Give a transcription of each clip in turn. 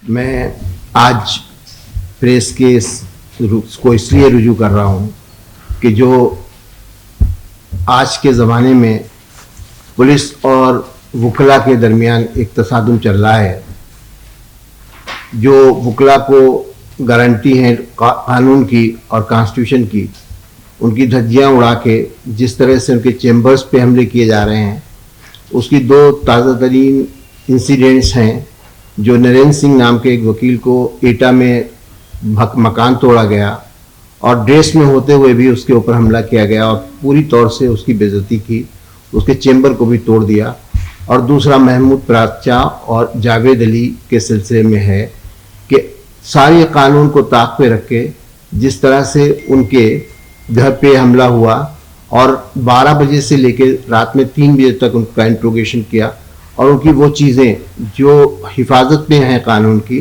मैं आज press case को इसलिए रुजू कर रहा हूँ कि जो आज के ज़माने में पुलिस और वकला के दरमियान एक तसादुम चल रहा है, जो वकला को गारंटी है कानून की और कॉन्स्टिट्यूशन की, उनकी धज्जियाँ उड़ा के जिस तरह से उनके चैम्बर्स पे हमले किए जा रहे हैं, उसकी दो ताज़ा तरीन इंसिडेंट्स हैं। जो नरेंद्र सिंह नाम के एक वकील को एटा में मकान तोड़ा गया और ड्रेस में होते हुए भी उसके ऊपर हमला किया गया और पूरी तौर से उसकी बेइज्जती की, उसके चैम्बर को भी तोड़ दिया। और दूसरा महमूद प्राचा और जावेद अली के सिलसिले में है कि सारे कानून को ताक पे रख के जिस तरह से उनके घर पे हमला हुआ और 12 बजे से लेकर रात में 3 बजे तक उनका इंट्रोगेशन किया और उनकी वो चीज़ें जो हिफाजत में हैं कानून की,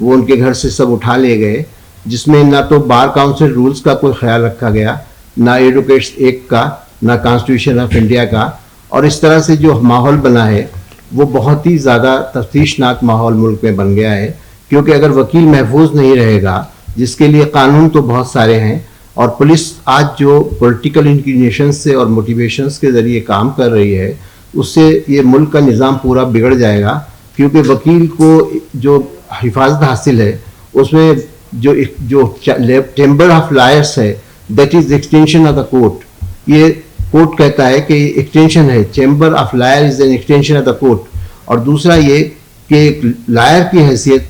वो उनके घर से सब उठा ले गए, जिसमें ना तो बार काउंसिल रूल्स का कोई ख्याल रखा गया, ना एडवोकेट्स एक्ट का, ना कॉन्स्टिट्यूशन ऑफ इंडिया का। और इस तरह से जो माहौल बना है वो बहुत ही ज़्यादा तफ्तीशनाक माहौल मुल्क में बन गया है, क्योंकि अगर वकील महफूज नहीं रहेगा, जिसके लिए कानून तो बहुत सारे हैं, और पुलिस आज जो पॉलिटिकल इंक्लिनेशन से और मोटिवेशंस के ज़रिए काम कर रही है, उससे ये मुल्क का निज़ाम पूरा बिगड़ जाएगा। क्योंकि वकील को जो हिफाजत हासिल है उसमें जो चैम्बर ऑफ लॉयर्स है, that is extension of the court. ये कोर्ट कहता है कि एक्सटेंशन है, chamber of lawyer is an extension of the court. और दूसरा ये कि एक लॉयर की हैसियत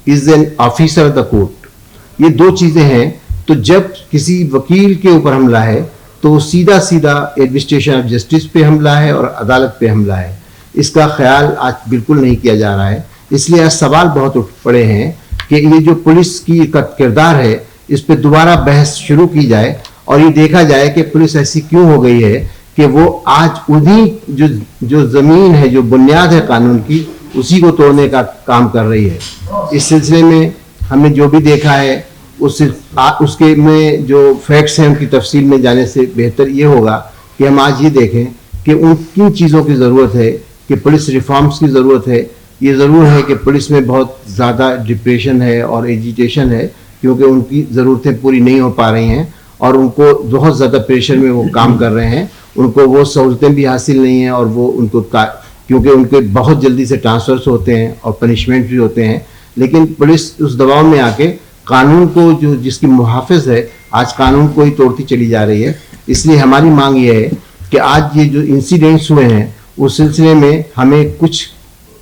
is an officer of the court. ये दो चीज़ें हैं। तो जब किसी वकील के ऊपर हमला है तो सीधा सीधा एडमिनिस्ट्रेशन ऑफ जस्टिस पे हमला है और अदालत पे हमला है। इसका ख्याल आज बिल्कुल नहीं किया जा रहा है। इसलिए आज सवाल बहुत उठ पड़े हैं कि ये जो पुलिस की किरदार है, इस पे दोबारा बहस शुरू की जाए और ये देखा जाए कि पुलिस ऐसी क्यों हो गई है कि वो आज उन्हीं जो ज़मीन है, जो बुनियाद है कानून की, उसी को तोड़ने का काम कर रही है। इस सिलसिले में हमने जो भी देखा है उसके में जो फैक्ट्स हैं उनकी तफसील में जाने से बेहतर ये होगा कि हम आज ये देखें कि उन किन चीज़ों की ज़रूरत है, कि पुलिस रिफॉर्म्स की ज़रूरत है। ये ज़रूर है कि पुलिस में बहुत ज़्यादा डिप्रेशन है और एजिटेशन है, क्योंकि उनकी ज़रूरतें पूरी नहीं हो पा रही हैं और उनको बहुत ज़्यादा प्रेशर में वो काम कर रहे हैं। उनको वो सहूलतें भी हासिल नहीं हैं और वो उनको क्योंकि उनके बहुत जल्दी से ट्रांसफ़र्स होते हैं और पनिशमेंट भी होते हैं। लेकिन पुलिस उस दबाव में आके कानून को जो जिसकी मुहाफ़िज़ है, आज कानून को ही तोड़ती चली जा रही है। इसलिए हमारी मांग ये है कि आज ये जो इंसिडेंट्स हुए हैं उस सिलसिले में हमें कुछ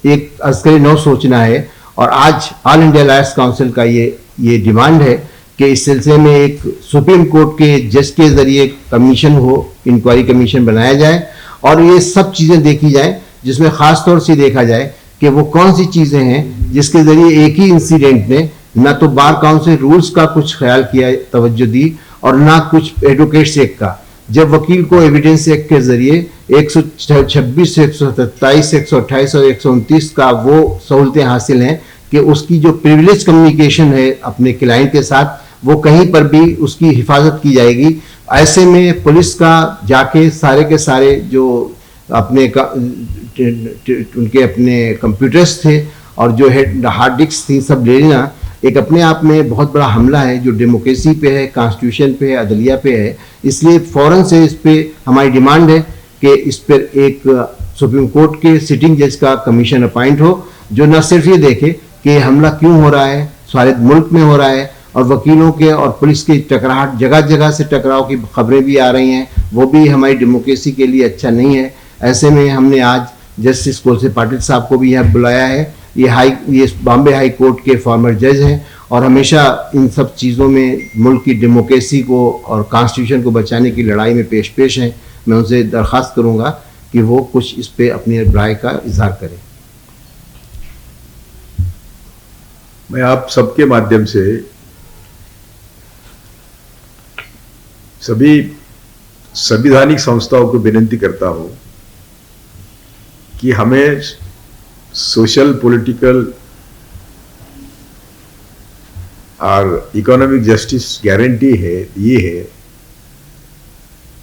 एक अस्करी नौ सोचना है। और आज ऑल इंडिया लॉयर्स काउंसिल का ये डिमांड है कि इस सिलसिले में एक सुप्रीम कोर्ट के जज के ज़रिए कमीशन हो, इंक्वायरी कमीशन बनाया जाए और ये सब चीज़ें देखी जाए, जिसमें ख़ास तौर से देखा जाए कि वो कौन सी चीज़ें हैं जिसके ज़रिए एक ही इंसिडेंट ने ना तो बार काउंसिल रूल्स का कुछ ख्याल किया, तवज्जो दी, और ना कुछ एडवोकेट्स एक्ट का। जब वकील को एविडेंस एक्ट के जरिए 126, 127, 128 और 129 का वो सहूलतें हासिल हैं कि उसकी जो प्रिविलेज कम्युनिकेशन है अपने क्लाइंट के साथ, वो कहीं पर भी उसकी हिफाजत की जाएगी। ऐसे में पुलिस का जाके सारे के सारे जो उनके अपने कंप्यूटर्स थे और जो हार्ड डिस्क थी, सब ले लेना एक अपने आप में बहुत बड़ा हमला है जो डेमोक्रेसी पे है, कॉन्स्टिट्यूशन पे है, अदलिया पे है। इसलिए फ़ौरन से इस पे हमारी डिमांड है कि इस पर एक सुप्रीम कोर्ट के सिटिंग जज का कमीशन अपॉइंट हो, जो न सिर्फ ये देखे कि हमला क्यों हो रहा है, सारे मुल्क में हो रहा है और वकीलों के और पुलिस की टकराहट, जगह जगह से टकराव की खबरें भी आ रही हैं, वो भी हमारी डेमोक्रेसी के लिए अच्छा नहीं है। ऐसे में हमने आज जस्टिस कोलसे पाटिल साहब को भी यहाँ बुलाया है। ये बॉम्बे हाई कोर्ट के फॉर्मर जज हैं और हमेशा इन सब चीज़ों में मुल्क की डेमोक्रेसी को और कॉन्स्टिट्यूशन को बचाने की लड़ाई में पेश हैं। मैं उनसे दरख्वास्त करूंगा कि वो कुछ इस पे अपनी राय का इजहार करें। मैं आप सबके माध्यम से सभी संवैधानिक संस्थाओं को विनती करता हूं कि हमें सोशल, पॉलिटिकल और इकोनॉमिक जस्टिस गारंटी है। ये है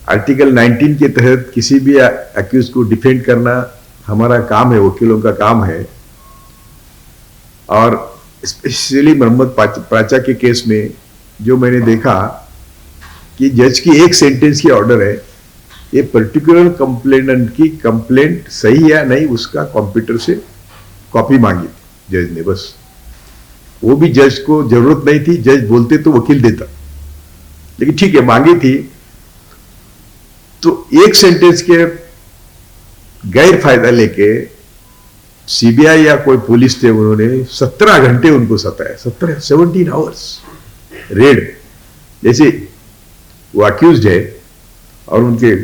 आर्टिकल 19 के तहत किसी भी अक्यूज को डिफेंड करना हमारा काम है, वकीलों का काम है। और स्पेशली मोहम्मद पाचा के केस में जो मैंने देखा कि जज की एक सेंटेंस की ऑर्डर है, ये पर्टिकुलर कंप्लेनेंट की कंप्लेंट सही है नहीं उसका कंप्यूटर से कॉपी मांगी जज ने, बस। वो भी जज को जरूरत नहीं थी, जज बोलते तो वकील देता, लेकिन ठीक है मांगी थी। तो एक सेंटेंस के गैर फायदा लेके सीबीआई या कोई पुलिस थे, उन्होंने 17 घंटे उनको सताया, 17 आवर्स रेड। जैसे वो अक्यूज्ड है और उनके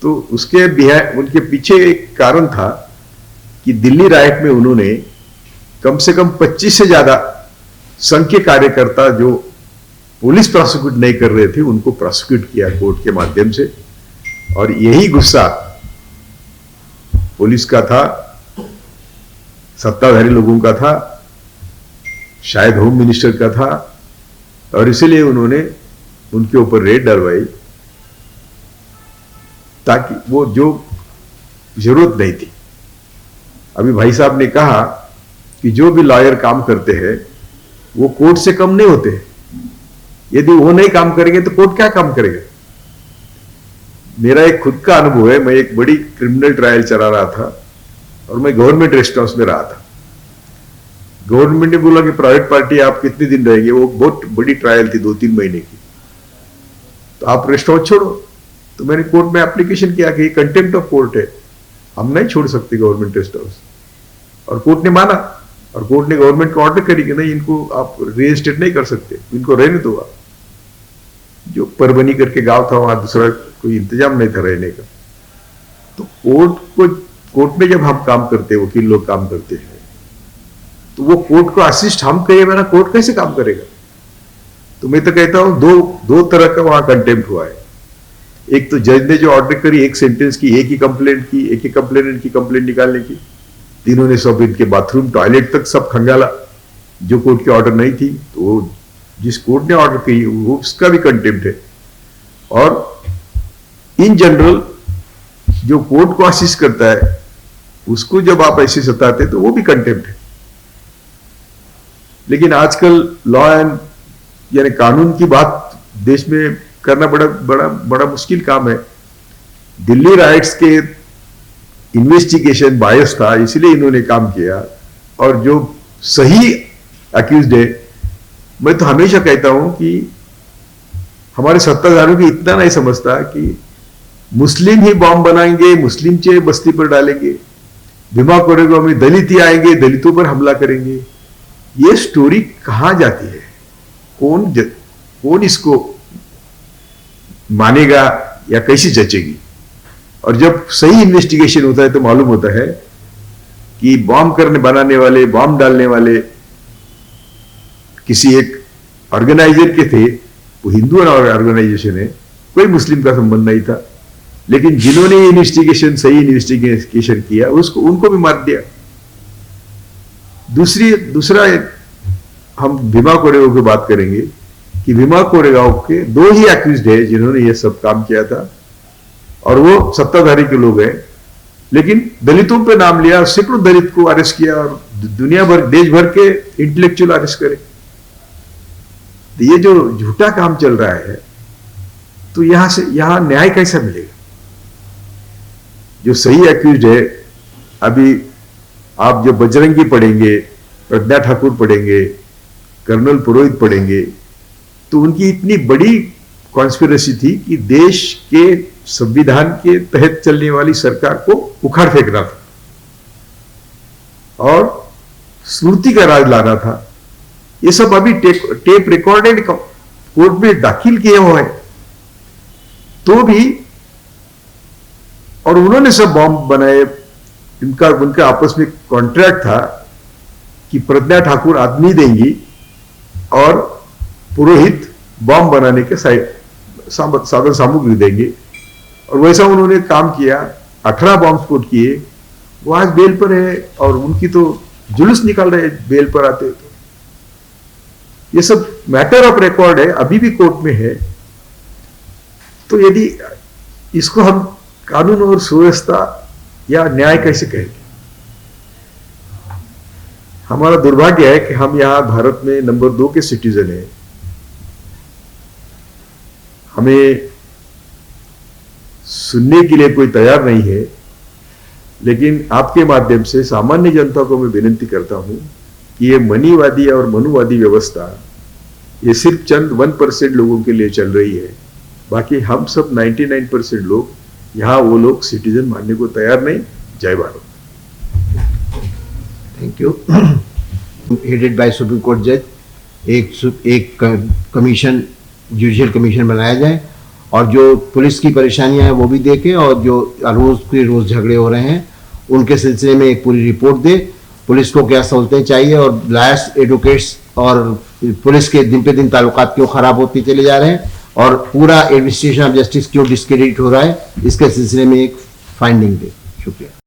तो उनके पीछे एक कारण था कि दिल्ली राइट में उन्होंने कम से कम 25 से ज्यादा संघ के कार्यकर्ता जो पुलिस प्रोसिक्यूट नहीं कर रहे थे उनको प्रोसिक्यूट किया कोर्ट के माध्यम से। और यही गुस्सा पुलिस का था, सत्ताधारी लोगों का था, शायद होम मिनिस्टर का था, और इसलिए उन्होंने उनके ऊपर रेड डलवाई ताकि वो जो जरूरत नहीं थी। अभी भाई साहब ने कहा कि जो भी लॉयर काम करते हैं वो कोर्ट से कम नहीं होते। यदि वो नहीं काम करेंगे तो कोर्ट क्या काम करेगा। मेरा एक खुद का अनुभव है, मैं एक बड़ी क्रिमिनल ट्रायल चला रहा था और मैं गवर्नमेंट रेस्ट हाउस में रहा था। गवर्नमेंट ने बोला कि प्राइवेट पार्टी आप कितने दिन रहेंगे, वो बहुत बड़ी ट्रायल थी 2-3 महीने की, तो आप रेस्ट हाउस छोड़ो। तो मैंने कोर्ट में एप्लीकेशन किया कि कंटेम्प्ट ऑफ कोर्ट है, हम नहीं छोड़ सकते गवर्नमेंट रेस्ट हाउस। और कोर्ट ने माना, और कोर्ट ने गवर्नमेंट को ऑर्डर करी कि नहीं इनको आप रीइंस्टेट नहीं कर सकते, इनको रहने दो आप। जो परभनी करके गांव था वहां दूसरा कोई इंतजाम नहीं था रहने का। तो कोर्ट में जब हम काम करते हैं, वकील लोग काम करते हैं, तो वो कोर्ट को असिस्ट हम करिए, मेरा कोर्ट कैसे काम करेगा। तो मैं तो कहता हूं दो तरह का वहां कंटेम्प्ट हुआ है। एक तो जज ने जो ऑर्डर करी एक सेंटेंस की, एक ही कंप्लेंट की, एक ही कंप्लेनेंट की कंप्लेंट निकालने की, तीनों ने सब इनके बाथरूम टॉयलेट तक सब खंगाला, जो कोर्ट की ऑर्डर नहीं थी। तो जिस कोर्ट ने ऑर्डर की वो उसका भी कंटेम्प्ट है। और इन जनरल जो कोर्ट को असिस्ट करता है उसको जब आप ऐसे सताते तो वो भी कंटेम्प्ट है। लेकिन आजकल लॉ एंड यानी कानून की बात देश में करना बड़ा मुश्किल काम है। दिल्ली राइट्स के इन्वेस्टिगेशन बायस था, इसलिए इन्होंने काम किया। और जो सही अक्यूज्ड है, मैं तो हमेशा कहता हूं कि हमारे सत्ताधारियों की इतना नहीं समझता कि मुस्लिम ही बॉम्ब बनाएंगे, मुस्लिम चे बस्ती पर डालेंगे, भीमा कोरेगांव में दलित ही आएंगे, दलितों पर हमला करेंगे। ये स्टोरी कहां जाती है, कौन इसको मानेगा या कैसे जचेगी। और जब सही इन्वेस्टिगेशन होता है तो मालूम होता है कि बॉम्ब बनाने वाले, बॉम्ब डालने वाले किसी एक ऑर्गेनाइजर के थे, वो हिंदू ऑर्गेनाइजेशन है, कोई मुस्लिम का संबंध नहीं था। लेकिन जिन्होंने सही इन्वेस्टिगेशन किया उनको भी मार दिया। दूसरा हम भीमा कोरेगांव की बात करेंगे कि भीमा कोरेगांव के 2 ही एक्यूज्ड है जिन्होंने ये सब काम किया था, और वो सत्ताधारी के लोग हैं। लेकिन दलितों पे नाम लिया, सैकड़ों दलित को अरेस्ट किया, और दुनिया भर देश भर के इंटेलेक्चुअल अरेस्ट करे। तो ये जो झूठा काम चल रहा है, तो यहां न्याय कैसा मिलेगा। जो सही एक्यूज्ड है, अभी आप जो बजरंगी पढ़ेंगे, प्रज्ञा ठाकुर पढ़ेंगे, कर्नल पुरोहित पढ़ेंगे, तो उनकी इतनी बड़ी कॉन्स्पिरेसी थी कि देश के संविधान के तहत चलने वाली सरकार को उखाड़ फेंकना था और स्मृति का राज लाना था। ये सब अभी टेप रिकॉर्डेड कोर्ट में दाखिल किए हुए हैं तो भी, और उन्होंने सब बॉम्ब बनाए। उनका आपस में कॉन्ट्रैक्ट था कि प्रज्ञा ठाकुर आदमी देंगी और पुरोहित बॉम्ब बनाने के साधन सामग्री देंगे, और वैसा उन्होंने काम किया। 18 बॉम्ब स्फोट किए। वो आज बेल पर है और उनकी तो जुलूस निकाल रहे बेल पर आते। तो ये सब मैटर ऑफ रिकॉर्ड है, अभी भी कोर्ट में है। तो यदि इसको हम कानून और सुव्यवस्था या न्याय कैसे कहेंगे। हमारा दुर्भाग्य है कि हम यहाँ भारत में नंबर 2 के सिटीजन हैं। हमें सुनने के लिए कोई तैयार नहीं है, लेकिन आपके माध्यम से सामान्य जनता को मैं विनती करता हूं कि ये मनीवादी और मनुवादी व्यवस्था ये सिर्फ चंद 1% लोगों के लिए चल रही है। बाकी हम सब 99% लोग यहाँ वो लोग सिटीजन मानने को तैयार नहीं। जय Bharat. Thank you. Headed by supreme court जज एक कमीशन, जुडिशियल कमीशन बनाया जाए और जो पुलिस की परेशानियां हैं वो भी देखे और जो रोज के रोज झगड़े हो रहे हैं उनके सिलसिले में एक पूरी रिपोर्ट दे। पुलिस को क्या सहूलतें चाहिए और लॉयर्स, एडवोकेट्स और पुलिस के दिन पे दिन ताल्लुकात क्यों खराब होते चले जा रहे हैं और पूरा एडमिनिस्ट्रेशन ऑफ जस्टिस क्यों डिस्क्रेडिट हो रहा है, इसके सिलसिले में एक फाइंडिंग दे। शुक्रिया।